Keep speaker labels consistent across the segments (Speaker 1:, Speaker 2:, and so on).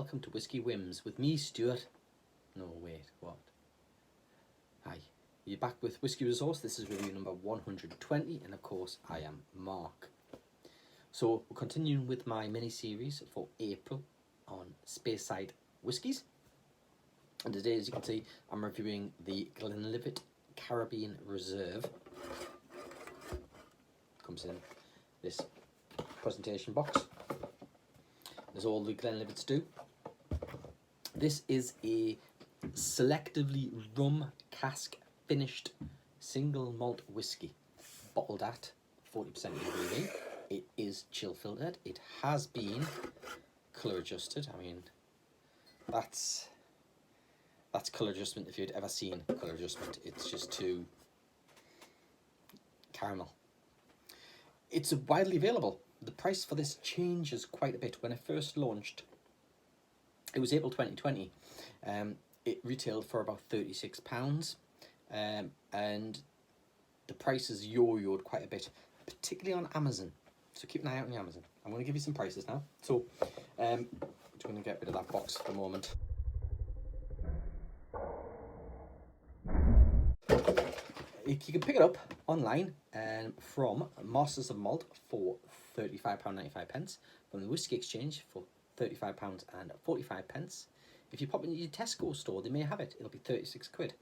Speaker 1: welcome to Whisky Whims with me, Stuart. No, wait, what? Hi, you're back with Whisky Resource. This is review number 120, and of course, I am Mark. So, we're continuing with my mini-series for April on Speyside whiskies. And today, as you can see, I'm reviewing the Glenlivet Caribbean Reserve. Comes in this presentation box, as all the Glenlivets do. This is a selectively rum cask finished single malt whiskey, bottled at 40% ABV. It is chill filtered. It has been colour adjusted. I mean, that's colour adjustment if you'd ever seen colour adjustment. It's just too caramel. It's widely available. The price for this changes quite a bit. When it first launched, it was April 2020. It retailed for about £36, and the prices yo-yoed quite a bit, particularly on Amazon. So keep an eye out on the Amazon. I'm going to give you some prices now. So I'm just going to get rid of that box for a moment. You can pick it up online from Masters of Malt for £35.95, from the Whisky Exchange for £35.45. If you pop into your Tesco store, they may have it. It'll be 36 quid.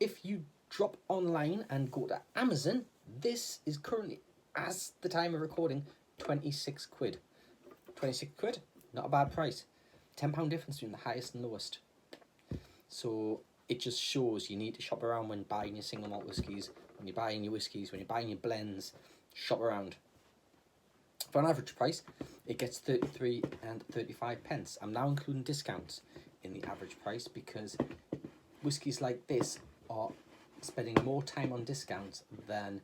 Speaker 1: If you drop online and go to Amazon, this is currently, as the time of recording, 26 quid. 26 quid, not a bad price. £10 difference between the highest and lowest. So it just shows you need to shop around when buying your single malt whiskies, when you're buying your whiskies, when you're buying your blends. Shop around. For an average price, it gets 33 and 35 pence. I'm now including discounts in the average price because whiskies like this are spending more time on discounts than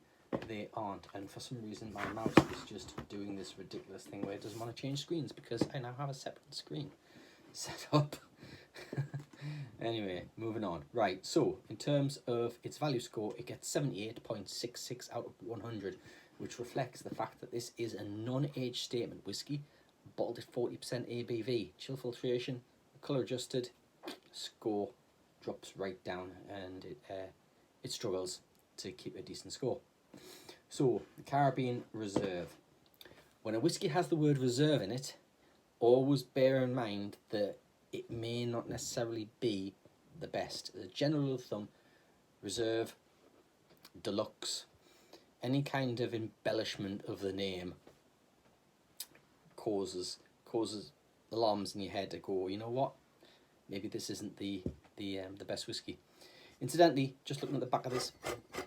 Speaker 1: they aren't. And for some reason, my mouse is just doing this ridiculous thing where it doesn't want to change screens because I now have a separate screen set up. Anyway, moving on. Right, so in terms of its value score, it gets 78.66 out of 100, which reflects the fact that this is a non-age statement whiskey, bottled at 40% ABV, chill filtration, colour adjusted. Score drops right down, and it struggles to keep a decent score. So, the Caribbean Reserve. When a whiskey has the word reserve in it, always bear in mind that it may not necessarily be the best. As a general rule of thumb, reserve, deluxe, any kind of embellishment of the name causes alarms in your head to go, you know what, maybe this isn't the best whiskey. Incidentally, just looking at the back of this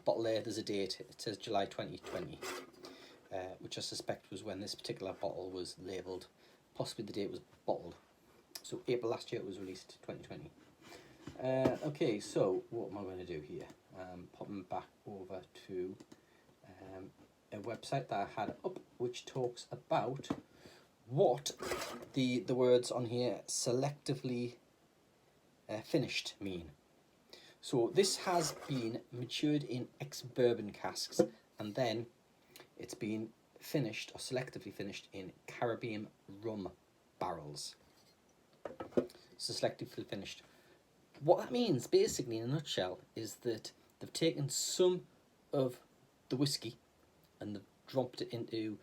Speaker 1: bottle there's a date. It says July 2020, which I suspect was when this particular bottle was labelled. Possibly the date it was bottled. So April last year it was released, 2020. Okay, so what am I going to do here? Popping back over to a website that I had up, which talks about what the words on here selectively finished mean. So this has been matured in ex-bourbon casks, and then it's been finished or selectively finished in Caribbean rum barrels. So selectively finished. What that means, basically, in a nutshell, is that they've taken some of the whiskey and they've dropped it into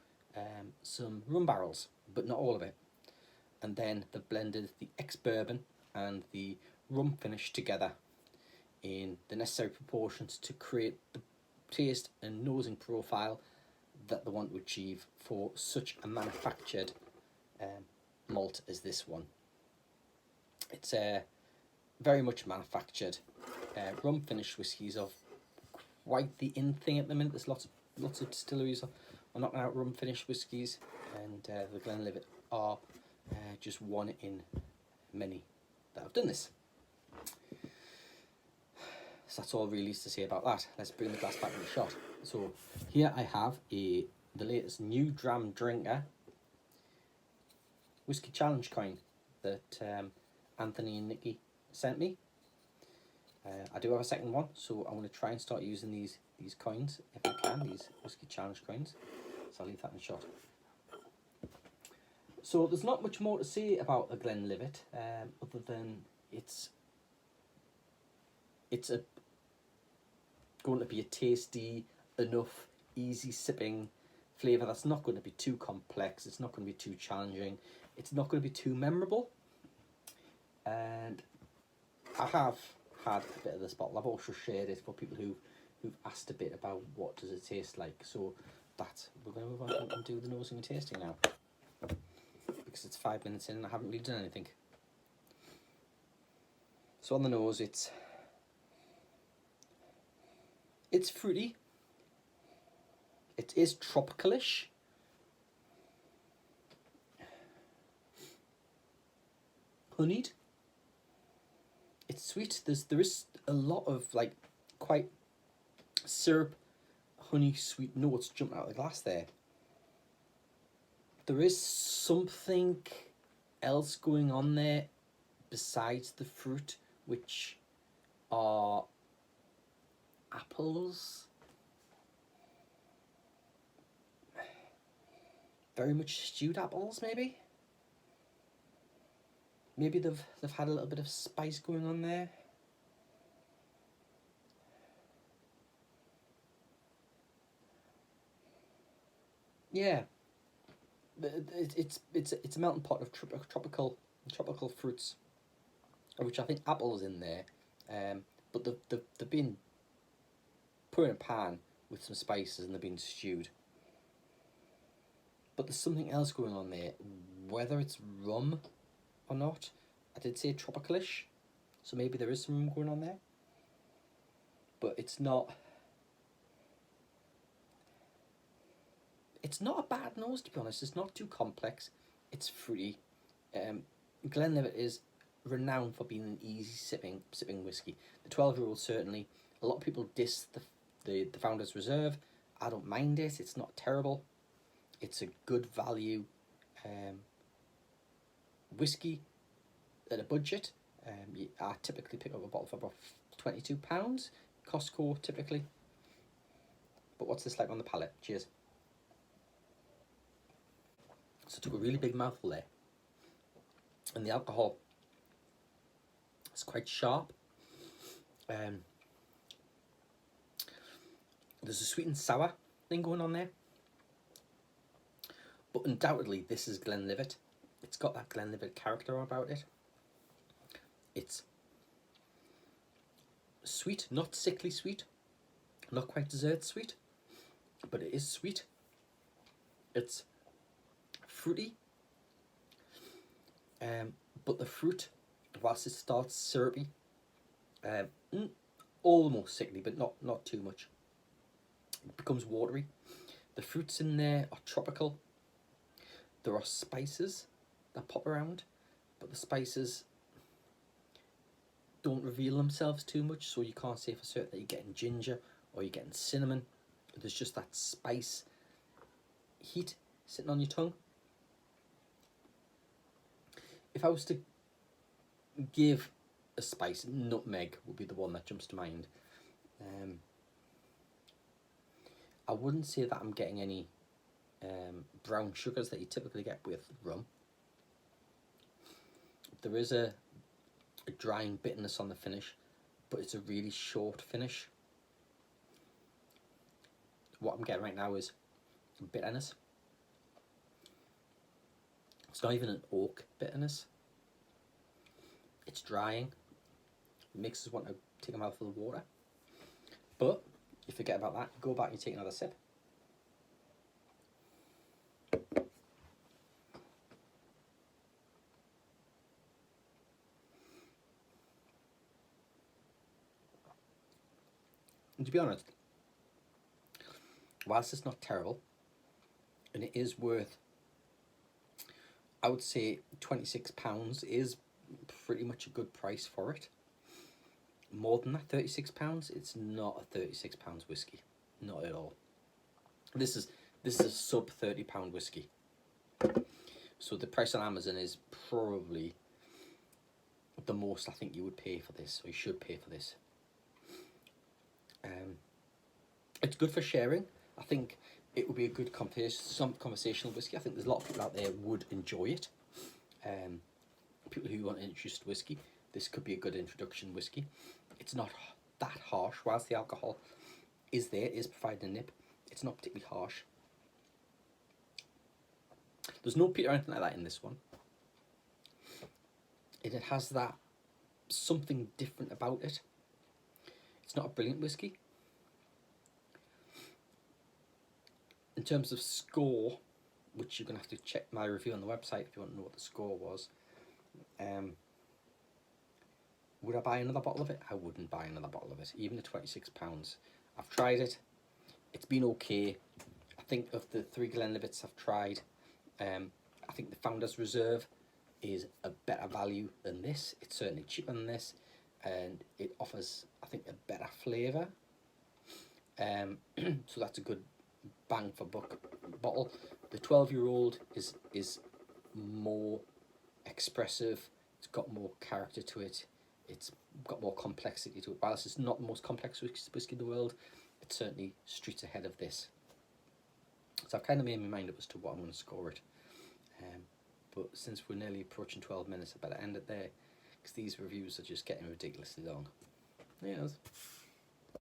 Speaker 1: some rum barrels, but not all of it. And then they've blended the ex-bourbon and the rum finish together in the necessary proportions to create the taste and nosing profile that they want to achieve for such a manufactured malt as this one. It's very much manufactured. Rum finished whiskies are quite the in thing at the minute. There's lots of distilleries are knocking out rum finished whiskies, and the Glenlivet are just one in many that have done this. So that's all really is to say about that. Let's bring the glass back in the shot. So here I have the latest new dram drinker Whiskey Challenge coin that Anthony and Nikki sent me. I do have a second one, so I'm going to try and start using these coins if I can, these Whiskey Challenge coins. So I'll leave that in the shot. So there's not much more to say about a Glenlivet, other than it's going to be a tasty enough, easy sipping flavour that's not going to be too complex, it's not going to be too challenging, it's not going to be too memorable. And I have had a bit of this bottle. I've also shared it for people who've asked a bit about what does it taste like. So we're going to move on and do the nosing and tasting now, because it's 5 minutes in and I haven't really done anything. So on the nose, it's fruity. It is tropicalish. Honeyed. It's sweet. There is a lot of like quite syrup, honey, sweet notes jumping out of the glass there. There is something else going on there besides the fruit, which are apples. Very much stewed apples, maybe. Maybe they've had a little bit of spice going on there. Yeah, it's a melting pot of tropical fruits, which I think apple is in there, but they've been put in a pan with some spices and they've been stewed. But there's something else going on there, whether it's rum or not. I did say tropicalish, so maybe there is some rum going on there. But it's not a bad nose, to be honest. It's not too complex. It's fruity. Glenlivet is renowned for being an easy sipping whiskey. The 12-year-old certainly. A lot of people diss the Founders Reserve. I don't mind it. It's not terrible. It's a good value whiskey at a budget. I typically pick up a bottle for about £22, Costco typically. But what's this like on the palate? Cheers. So I took a really big mouthful there, and the alcohol is quite sharp. There's a sweet and sour thing going on there, but undoubtedly this is Glenlivet. It's got that Glenlivet character about it. It's sweet, not sickly sweet, not quite dessert sweet, but it is sweet. It's fruity, but the fruit, whilst it starts syrupy, almost sickly, but not too much. It becomes watery. The fruits in there are tropical. There are spices that pop around, but the spices don't reveal themselves too much, so you can't say for certain that you're getting ginger or you're getting cinnamon. There's just that spice heat sitting on your tongue. If I was to give a spice, nutmeg would be the one that jumps to mind. I wouldn't say that I'm getting any brown sugars that you typically get with rum. There is a drying bitterness on the finish, but it's a really short finish. What I'm getting right now is bitterness. It's not even an oak bitterness. It's drying. It makes us want to take a mouthful of water. But you forget about that, go back and you take another sip. And to be honest, whilst it's not terrible, and it is worth, I would say £26 is pretty much a good price for it. More than that, £36, it's not a £36 whiskey, not at all. This is a sub £30 whiskey. So the price on Amazon is probably the most I think you would pay for this, or you should pay for this. It's good for sharing. I think it would be a good some conversational whiskey. I think there's a lot of people out there would enjoy it. People who want to introduce to whiskey, this could be a good introduction whiskey. It's not that harsh, whilst the alcohol is providing a nip. It's not particularly harsh. There's no peat or anything like that in this one. It has that something different about it. It's not a brilliant whiskey. In terms of score, which you're going to have to check my review on the website if you want to know what the score was. Would I buy another bottle of it? I wouldn't buy another bottle of it, even at £26. I've tried it. It's been okay. I think of the 3 Glenlivets I've tried, I think the Founders Reserve is a better value than this. It's certainly cheaper than this, and it offers, I think, a better flavour. So that's a good bang for buck bottle. The 12-year-old is more expressive. It's got more character to it. It's got more complexity to it. Whilst it's not the most complex whiskey in the world, it's certainly streets ahead of this. So I've kind of made my mind up as to what I'm going to score it. But since we're nearly approaching 12 minutes, I better end it there, because these reviews are just getting ridiculously long. Yes.